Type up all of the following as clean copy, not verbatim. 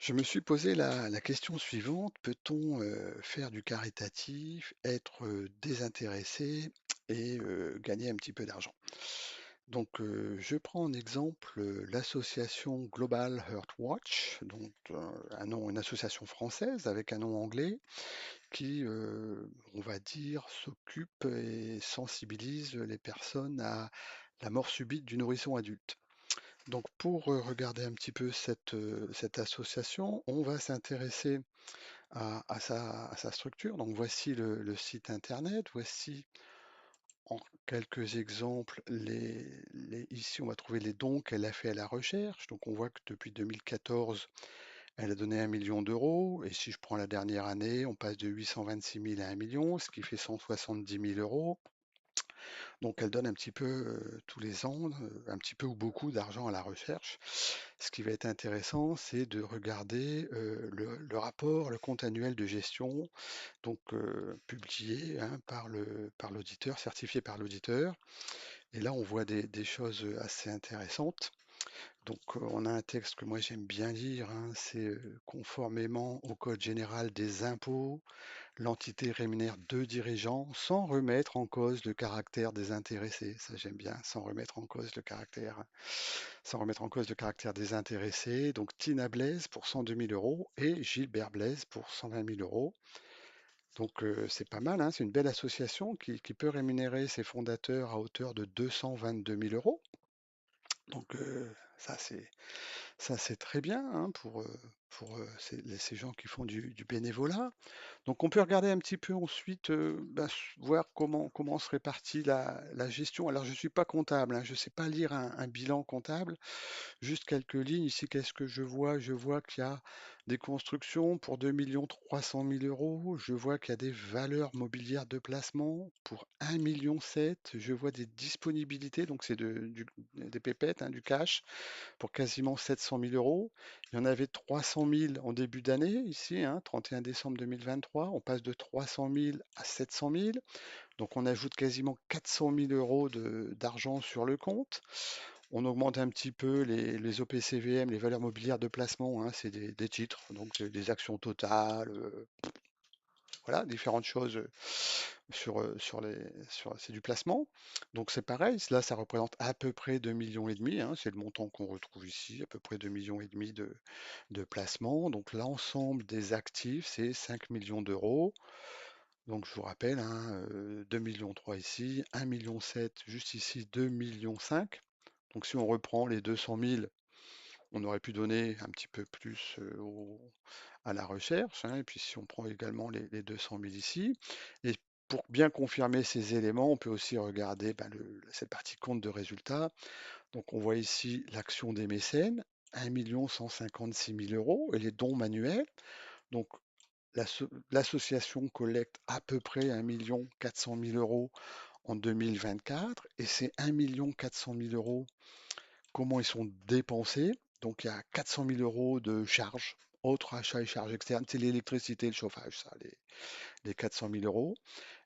Je me suis posé la question suivante, peut-on faire du caritatif, être désintéressé et gagner un petit peu d'argent? Donc je prends en exemple l'association Global Earth Watch, donc une association française avec un nom anglais qui, on va dire, s'occupe et sensibilise les personnes à la mort subite du nourrisson adulte. Donc pour regarder un petit peu cette association, on va s'intéresser à sa structure. Donc voici le site internet, voici en quelques exemples, ici on va trouver les dons qu'elle a fait à la recherche. Donc on voit que depuis 2014, elle a donné 1 million d'euros. Et si je prends la dernière année, on passe de 826 000 à 1 million, ce qui fait 170 000 euros. Donc elle donne un petit peu tous les ans, un petit peu ou beaucoup d'argent à la recherche. Ce qui va être intéressant, c'est de regarder le rapport, le compte annuel de gestion, donc publié hein, par l'auditeur, certifié par l'auditeur. Et là, on voit des choses assez intéressantes. Donc, on a un texte que moi j'aime bien lire, hein, c'est conformément au Code général des impôts, l'entité rémunère deux dirigeants sans remettre en cause le caractère des intéressés. Ça, j'aime bien, sans remettre en cause le caractère des intéressés. Donc, Tina Blaise pour 102 000 euros et Gilbert Blaise pour 120 000 euros. Donc, c'est pas mal, hein, c'est une belle association qui peut rémunérer ses fondateurs à hauteur de 222 000 euros. Donc, ça, c'est ça, c'est très bien hein, pour ces gens qui font du bénévolat. Donc on peut regarder un petit peu ensuite, voir comment se répartit la gestion. Alors je ne suis pas comptable, hein, je ne sais pas lire un bilan comptable. Juste quelques lignes. Ici, qu'est-ce que je vois? Je vois qu'il y a des constructions pour 2 300 000 euros. Je vois qu'il y a des valeurs mobilières de placement pour 1,7 million. Je vois des disponibilités, donc c'est des pépettes, hein, du cash, pour quasiment 700 000 euros. Il y en avait 300 000 en début d'année, ici, hein, 31 décembre 2023. On passe de 300 000 à 700 000. Donc on ajoute quasiment 400 000 euros d'argent sur le compte. On augmente un petit peu les OPCVM, les valeurs mobilières de placement, hein, c'est des titres, donc c'est des actions totales, voilà, différentes choses c'est du placement. Donc c'est pareil, là ça représente à peu près 2,5 millions, hein, c'est le montant qu'on retrouve ici, à peu près 2,5 millions de placement. Donc l'ensemble des actifs, c'est 5 millions d'euros. Donc je vous rappelle, hein, 2,3 millions ici, 1,7 million juste ici, 2,5 millions. Donc si on reprend les 200 000, on aurait pu donner un petit peu plus à la recherche, hein, et puis si on prend également les 200 000 ici, et pour bien confirmer ces éléments, on peut aussi regarder cette partie compte de résultats. Donc on voit ici l'action des mécènes, 1 156 000 euros, et les dons manuels. Donc l'association collecte à peu près 1 400 000 euros en 2024, et ces 1 400 000 euros, comment ils sont dépensés? Donc il y a 400 000 euros de charges, autres achats et charges externes, c'est l'électricité, le chauffage, ça, les 400 000 euros.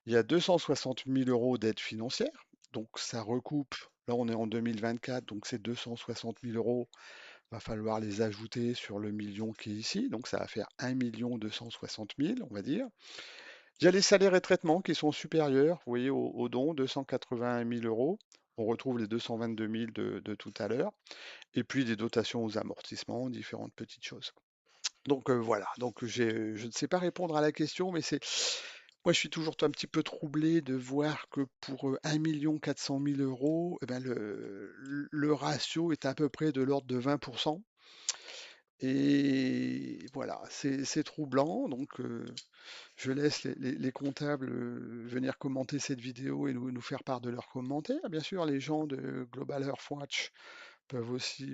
Il y a 260 000 euros d'aide financière, donc ça recoupe, là on est en 2024, donc ces 260 000 euros, va falloir les ajouter sur le million qui est ici, donc ça va faire 1 260 000, on va dire. Il y a les salaires et traitements qui sont supérieurs, vous voyez, aux dons, 281 000 euros. On retrouve les 222 000 de tout à l'heure. Et puis des dotations aux amortissements, différentes petites choses. Donc voilà, donc je ne sais pas répondre à la question, mais moi je suis toujours un petit peu troublé de voir que pour 1 400 000 euros, eh ben, le ratio est à peu près de l'ordre de 20%. Et voilà, c'est troublant. Donc je laisse les comptables venir commenter cette vidéo et nous faire part de leurs commentaires. Bien sûr, les gens de Global Earthwatch peuvent aussi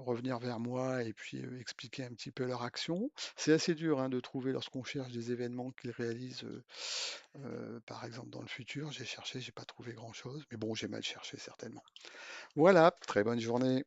revenir vers moi et puis expliquer un petit peu leur action. C'est assez dur hein, de trouver lorsqu'on cherche des événements qu'ils réalisent, par exemple dans le futur. J'ai cherché, j'ai pas trouvé grand-chose, mais bon, j'ai mal cherché certainement. Voilà, très bonne journée.